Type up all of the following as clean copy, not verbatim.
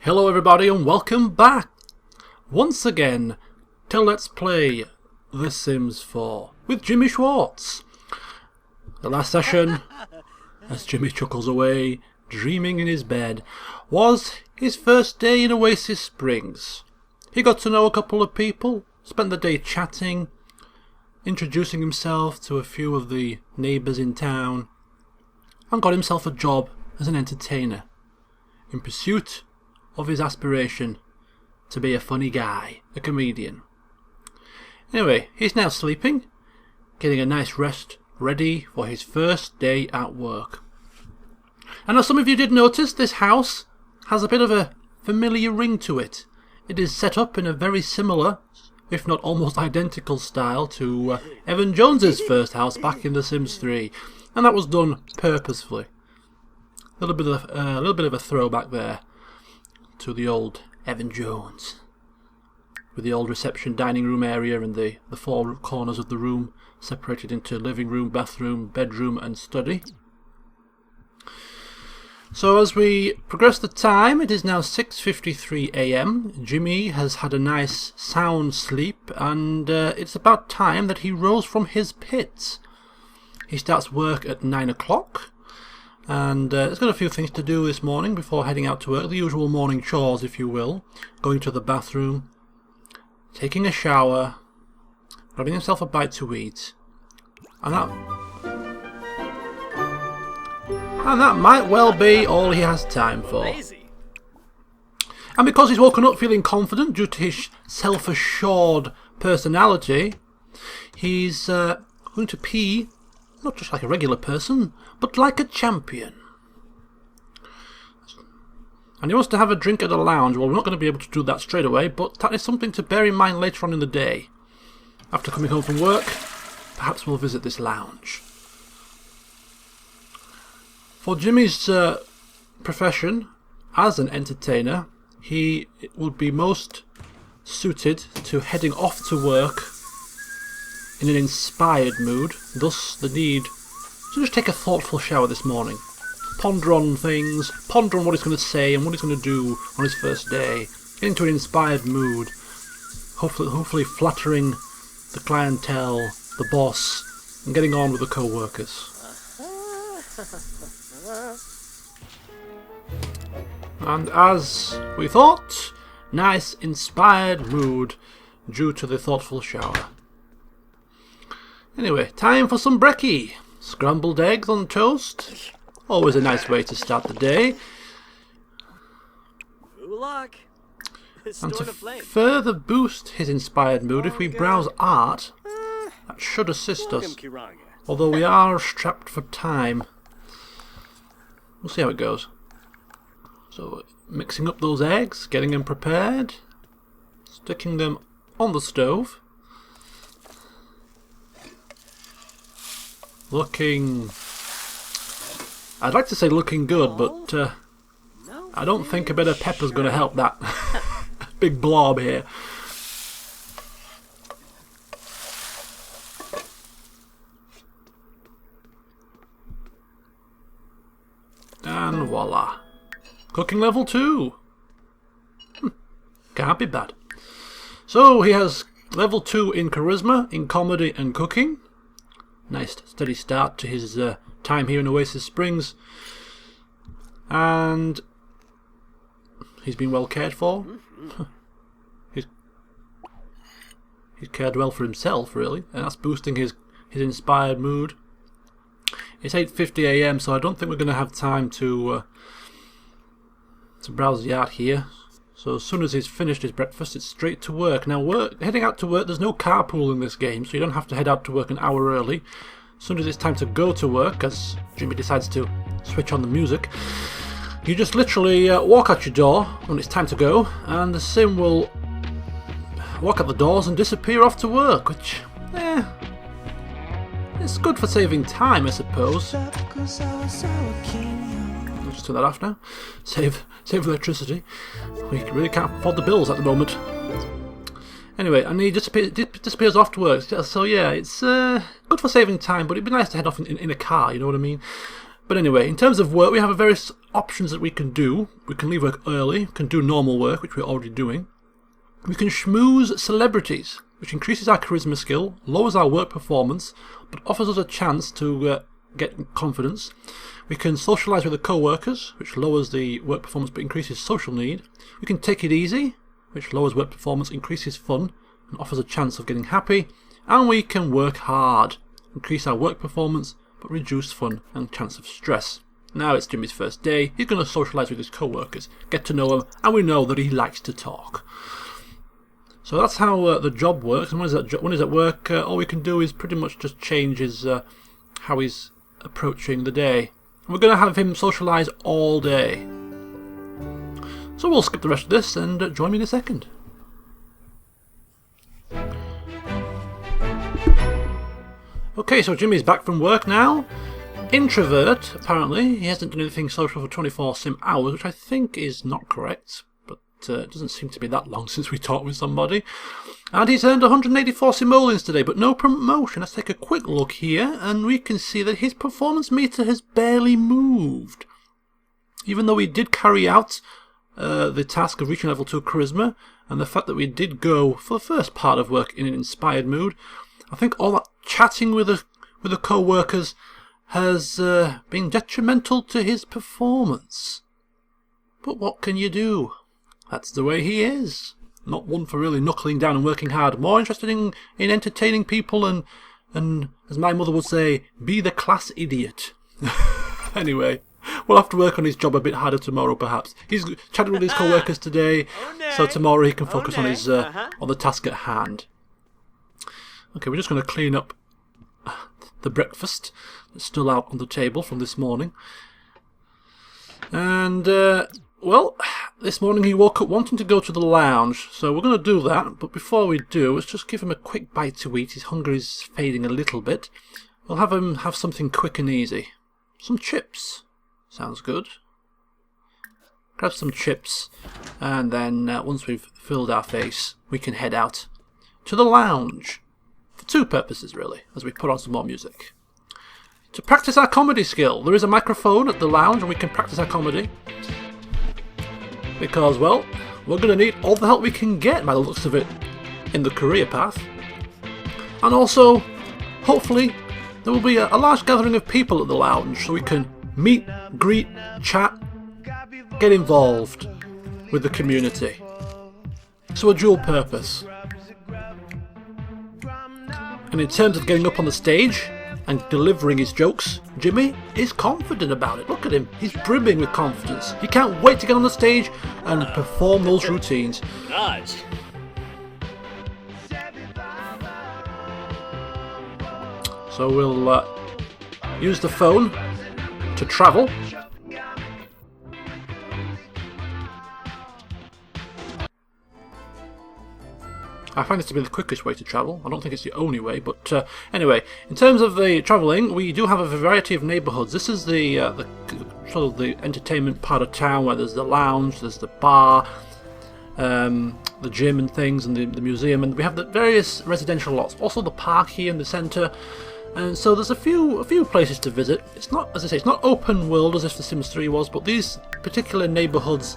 Hello everybody and welcome back once again to Let's Play The Sims 4 with Jimmy Schwartz. The last session, as Jimmy chuckles away, dreaming in his bed, was his first day in Oasis Springs. He got to know a couple of people, spent the day chatting, introducing himself to a few of the neighbours in town, and got himself a job as an entertainer in pursuit of his aspiration to be a funny guy, a comedian. Anyway, he's now sleeping, getting a nice rest, ready for his first day at work. And as some of you did notice, this house has a bit of a familiar ring to it. It is set up in a very similar, if not almost identical style to Evan Jones's first house back in The Sims 3, and that was done purposefully. A little bit of a throwback there to the old Evan Jones, with the old reception dining room area and the four corners of the room separated into living room, bathroom, bedroom and study. So as we progress the time, it is now 6:53 AM. Jimmy has had a nice sound sleep, and it's about time that he rose from his pits. He starts work at 9 o'clock. And he's got a few things to do this morning before heading out to work, the usual morning chores if you will, going to the bathroom, taking a shower, grabbing himself a bite to eat, and that might well be all he has time for. And because he's woken up feeling confident due to his self-assured personality, he's going to pee not just like a regular person, but like a champion. And he wants to have a drink at a lounge. Well, we're not going to be able to do that straight away, but that is something to bear in mind later on in the day. After coming home from work, perhaps we'll visit this lounge. For Jimmy's profession as an entertainer, he would be most suited to heading off to work in an inspired mood, thus the need to just take a thoughtful shower this morning. Ponder on things, ponder on what he's going to say and what he's going to do on his first day. Get into an inspired mood, hopefully flattering the clientele, the boss, and getting on with the co-workers. And as we thought, nice inspired mood due to the thoughtful shower. Anyway, time for some brekkie. Scrambled eggs on toast. Always a nice way to start the day. Good luck. And to further boost his inspired mood, if we browse art, that should assist us. Although we are strapped for time. We'll see how it goes. So, mixing up those eggs, getting them prepared, sticking them on the stove. Looking... I'd like to say looking good, but I don't think a bit of pepper's going to help that big blob here. And voila. Cooking level 2. Can't be bad. So he has level 2 in charisma, in comedy and cooking. Nice steady start to his time here in Oasis Springs. And he's been well cared for. he's cared well for himself, really, and that's boosting his inspired mood. It's 8:50 AM, so I don't think we're going to have time to browse the art here. So as soon as he's finished his breakfast, it's straight to work. Now, heading out to work, there's no carpool in this game, so you don't have to head out to work an hour early. As soon as it's time to go to work, as Jimmy decides to switch on the music, you just literally walk out your door when it's time to go, and the sim will walk out the doors and disappear off to work, which, it's good for saving time, I suppose. I'll just turn that off now. Save electricity. We really can't afford the bills at the moment. Anyway, and he disappears off to work. So yeah, it's good for saving time, but it'd be nice to head off in a car, you know what I mean? But anyway, in terms of work, we have various options that we can do. We can leave work early, we can do normal work, which we're already doing. We can schmooze celebrities, which increases our charisma skill, lowers our work performance, but offers us a chance to get confidence. We can socialise with the co-workers, which lowers the work performance but increases social need. We can take it easy, which lowers work performance, increases fun, and offers a chance of getting happy. And we can work hard, increase our work performance, but reduce fun and chance of stress. Now it's Jimmy's first day. He's going to socialise with his co-workers, get to know them, and we know that he likes to talk. So that's how the job works. And when he's at work, all we can do is pretty much just change his how he's approaching the day. And we're going to have him socialise all day. So we'll skip the rest of this and join me in a second. Okay, so Jimmy's back from work now. Introvert, apparently. He hasn't done anything social for 24 sim hours, which I think is not correct. But it doesn't seem to be that long since we talked with somebody. And he's earned 184 simoleons today, but no promotion. Let's take a quick look here, and we can see that his performance meter has barely moved. Even though he did carry out the task of reaching level 2 charisma, and the fact that we did go for the first part of work in an inspired mood, I think all that chatting with the co-workers has been detrimental to his performance. But what can you do? That's the way he is. Not one for really knuckling down and working hard. More interested in entertaining people and, as my mother would say, be the class idiot. Anyway, we'll have to work on his job a bit harder tomorrow, perhaps. He's chatting with his co-workers today, so tomorrow he can focus on his on the task at hand. Okay, we're just going to clean up the breakfast that's still out on the table from this morning. And, well, this morning he woke up wanting to go to the lounge, so we're going to do that. But before we do, let's just give him a quick bite to eat. His hunger is fading a little bit. We'll have him have something quick and easy. Some chips. Sounds good. Grab some chips, and then once we've filled our face, we can head out to the lounge. For two purposes, really, as we put on some more music. To practice our comedy skill. There is a microphone at the lounge, and we can practice our comedy. Because, well, we're going to need all the help we can get, by the looks of it, in the career path. And also, hopefully, there will be a large gathering of people at the lounge, so we can meet, greet, chat, get involved with the community. So a dual purpose. And in terms of getting up on the stage and delivering his jokes, Jimmy is confident about it. Look at him, he's brimming with confidence. He can't wait to get on the stage and perform those routines. Nice. So we'll use the phone to travel. I find this to be the quickest way to travel. I don't think it's the only way, but anyway, in terms of the travelling, we do have a variety of neighbourhoods. This is the sort of the entertainment part of town, where there's the lounge, there's the bar, the gym and things, and the museum, and we have the various residential lots. Also the park here in the centre, and so there's a few places to visit. It's not, as I say, it's not open world as if The Sims 3 was, but these particular neighbourhoods,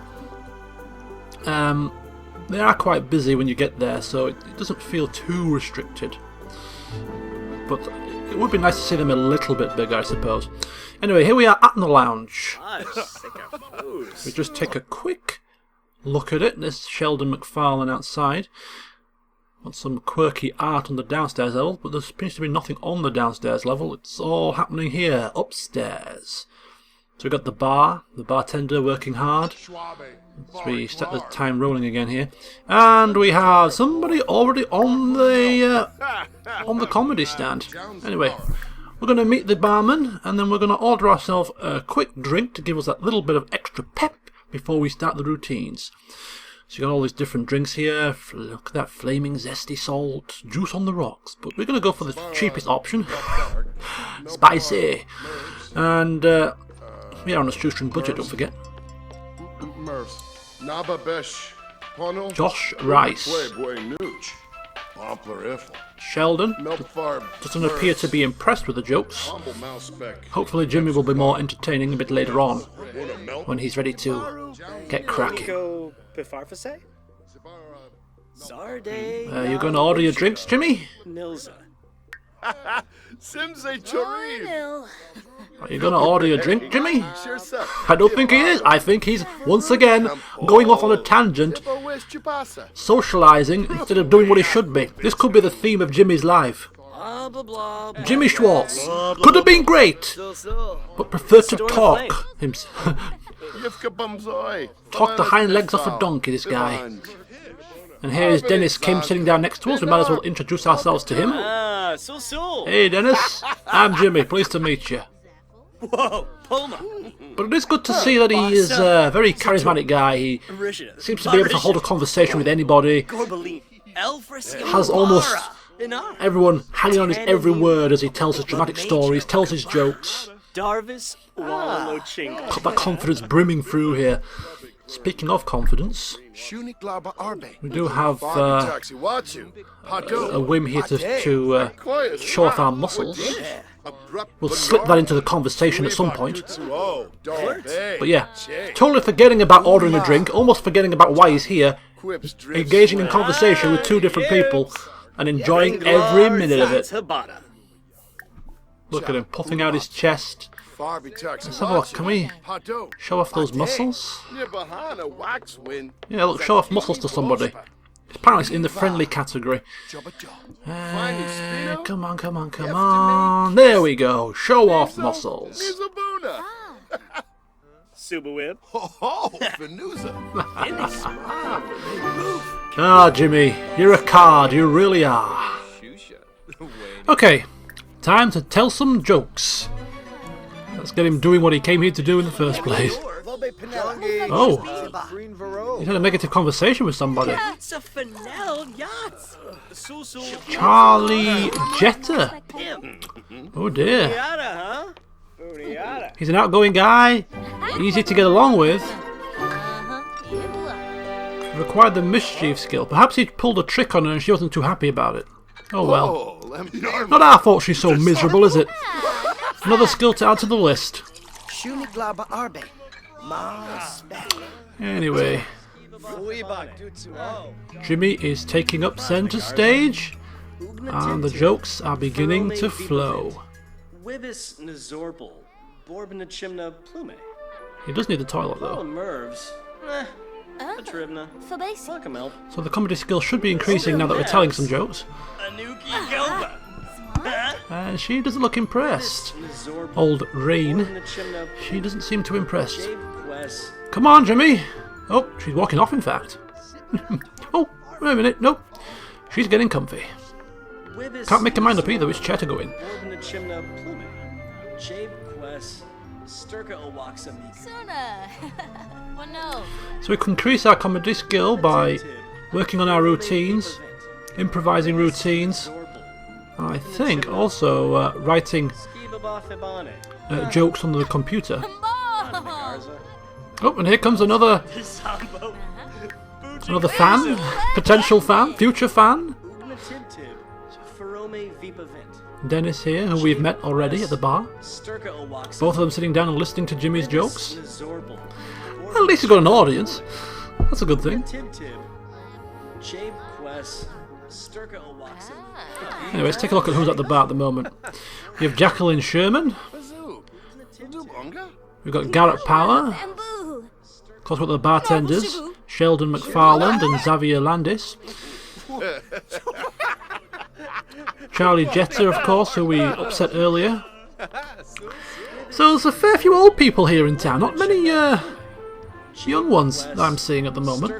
they are quite busy when you get there, so it doesn't feel too restricted. But it would be nice to see them a little bit bigger, I suppose. Anyway, here we are at the lounge. Nice. We just take a quick look at it. There's Sheldon McFarlane outside. Got some quirky art on the downstairs level, but there seems to be nothing on the downstairs level. It's all happening here, upstairs. So we've got the bar, the bartender working hard. So we set the time rolling again here, and we have somebody already on the comedy stand. Anyway, we're going to meet the barman, and then we're going to order ourselves a quick drink to give us that little bit of extra pep before we start the routines. So you got all these different drinks here. Look at that flaming zesty salt, juice on the rocks. But we're going to go for the cheapest option, spicy, and we are on a shoestring budget. Don't forget. Josh Rice. Sheldon doesn't appear to be impressed with the jokes. Hopefully Jimmy will be more entertaining a bit later on, when he's ready to get cracking. Go Bifarfase? Zarde. You going to order your drinks, Jimmy? Nilza. Simse Chorib. Are you going to order your drink, Jimmy? I don't think he is. I think he's, once again, going off on a tangent, socialising instead of doing what he should be. This could be the theme of Jimmy's life. Jimmy Schwartz could have been great, but preferred to talk himself. Talk the hind legs off a donkey, this guy. And here is Dennis Kim sitting down next to us. We might as well introduce ourselves to him. Hey Dennis, I'm Jimmy, pleased to meet you. Whoa, Puma. But it is good to see that he is a very charismatic guy. He seems to be able to hold a conversation with anybody. Has almost everyone hanging on his every word as he tells his dramatic stories, tells his jokes. Got that confidence brimming through here. Speaking of confidence, we do have a whim here to show off our muscles. We'll slip that into the conversation at some point. But yeah, totally forgetting about ordering a drink, almost forgetting about why he's here, engaging in conversation with two different people, and enjoying every minute of it. Look at him puffing out his chest. Let's have a look. Can we show off those muscles? Yeah, look, show off muscles to somebody. Apparently it's in the friendly category. Come on, come on, come on. There we go. Show off muscles. Subawib. Ah, Jimmy, you're a card. You really are. Okay, time to tell some jokes. Let's get him doing what he came here to do in the first place. Oh, he's had a negative conversation with somebody. Charlie Jetter. Oh dear. He's an outgoing guy, easy to get along with. Required the mischief skill. Perhaps he pulled a trick on her and she wasn't too happy about it. Oh well. Not our fault she's so miserable, is it? Another skill to add to the list. Anyway, Jimmy is taking up centre stage, and the jokes are beginning to flow. He does need the toilet though. So the comedy skill should be increasing now that we're telling some jokes. And she doesn't look impressed. Old Rain. She doesn't seem too impressed. Come on, Jimmy. Oh, she's walking off, in fact. Oh, wait a minute. Nope. She's getting comfy. Can't make her mind up either which chair to go in. So we can increase our comedy skill by working on our routines, improvising routines. I think also writing jokes on the computer. Oh, and here comes another fan, potential fan, future fan. Dennis here, who we've met already at the bar. Both of them sitting down and listening to Jimmy's jokes. At least he's got an audience. That's a good thing. Anyway, let's take a look at who's at the bar at the moment. We have Jacqueline Sherman. We've got Garrett Power. Of course, we've got the bartenders, Sheldon McFarland and Xavier Landis. Charlie Jetter, of course, who we upset earlier. So there's a fair few old people here in town. Not many young ones that I'm seeing at the moment.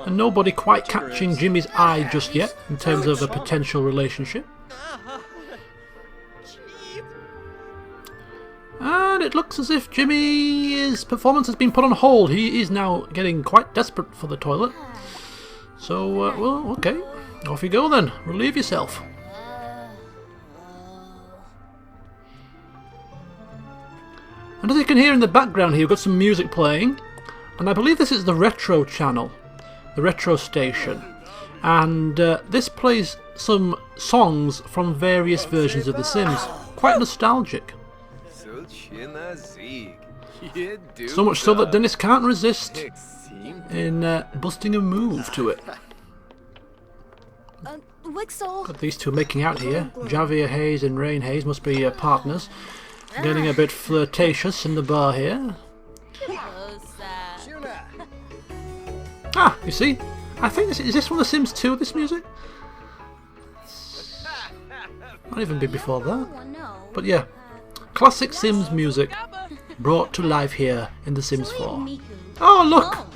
And nobody quite catching Jimmy's eye just yet in terms of a potential relationship. And it looks as if Jimmy's performance has been put on hold. He is now getting quite desperate for the toilet. So, well, okay. Off you go then. Relieve yourself. And as you can hear in the background here, we've got some music playing. And I believe this is the Retro channel. The Retro station. and this plays some songs from various versions of The Sims. Quite nostalgic. So much so that Dennis can't resist in busting a move to it. Got these two making out here. Javier Hayes and Rain Hayes must be partners. Getting a bit flirtatious in the bar here. Ah, you see? I think is this from The Sims 2, this music? Might even be before that. But yeah, classic Sims music brought to life here in The Sims 4. Oh, look!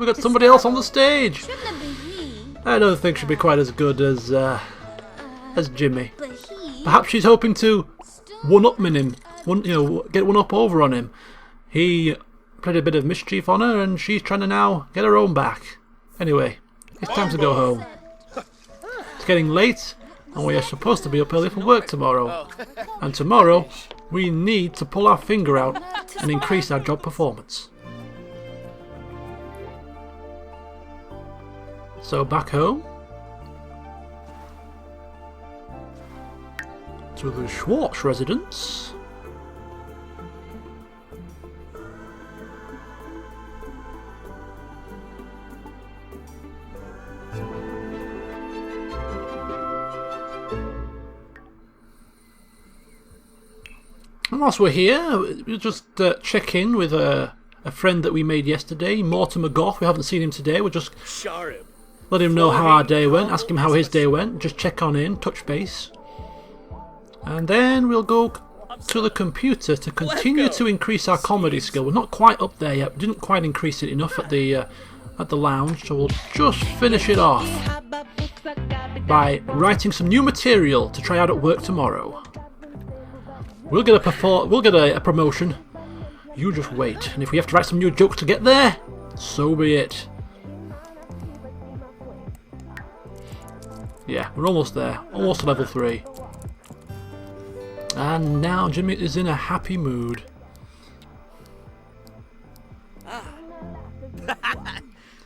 We got somebody else on the stage! I don't think she'll be quite as good as Jimmy. Perhaps she's hoping to one-up him, get one up over on him. He played a bit of mischief on her, and she's trying to now get her own back. Anyway, it's time to go home. It's getting late, and we are supposed to be up early for work tomorrow. And tomorrow, we need to pull our finger out and increase our job performance. So back home to the Schwartz residence. And whilst we're here, we'll just check in with a friend that we made yesterday, Mortimer Goff. We haven't seen him today. We'll just let him know how our day went, ask him how his day went, just check on in, touch base. And then we'll go to the computer to continue to increase our comedy skill. We're not quite up there yet. We didn't quite increase it enough at the lounge, so we'll just finish it off by writing some new material to try out at work tomorrow. We'll get a promotion. You just wait. And if we have to write some new jokes to get there, so be it. Yeah, we're almost there. Almost to level 3. And now Jimmy is in a happy mood.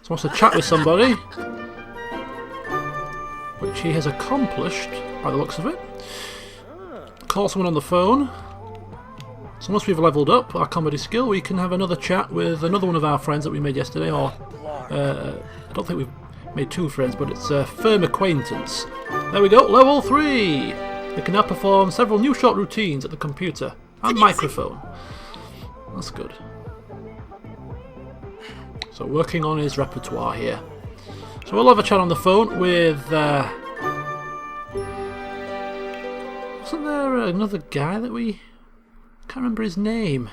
So wants to chat with somebody, which he has accomplished by the looks of it. Call someone on the phone. So once we've leveled up our comedy skill, we can have another chat with another one of our friends that we made yesterday, or I don't think we've made 2 friends, but it's a firm acquaintance. There we go, level 3! We can now perform several new short routines at the computer and microphone. That's good. So working on his repertoire here. So we'll have a chat on the phone with... wasn't there another guy that we... can't remember his name.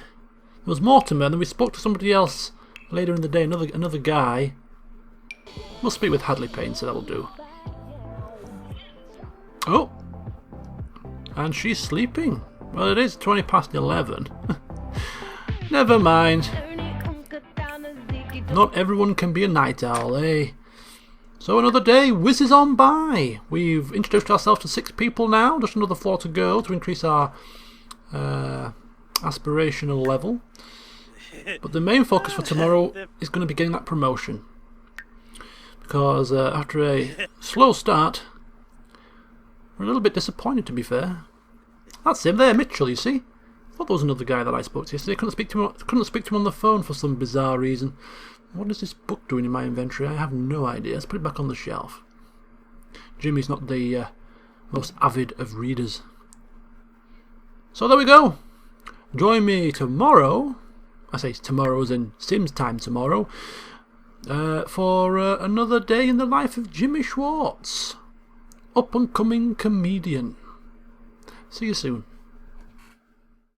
It was Mortimer, and then we spoke to somebody else later in the day, another guy. We'll speak with Hadley Payne, so that'll do. Oh! And she's sleeping. Well, it is 20 past 11. Never mind. Not everyone can be a night owl, eh? So another day whizzes on by. We've introduced ourselves to 6 people now. Just another 4 to go to increase our aspirational level. But the main focus for tomorrow is going to be getting that promotion. Because after a slow start, we're a little bit disappointed, to be fair. That's him there, Mitchell, you see. I thought there was another guy that I spoke to yesterday. Couldn't speak to him on the phone for some bizarre reason. What is this book doing in my inventory? I have no idea. Let's put it back on the shelf. Jimmy's not the most avid of readers. So there we go. Join me tomorrow. I say tomorrow's in Sims time tomorrow. For another day in the life of Jimmy Schwartz. Up and coming comedian. See you soon.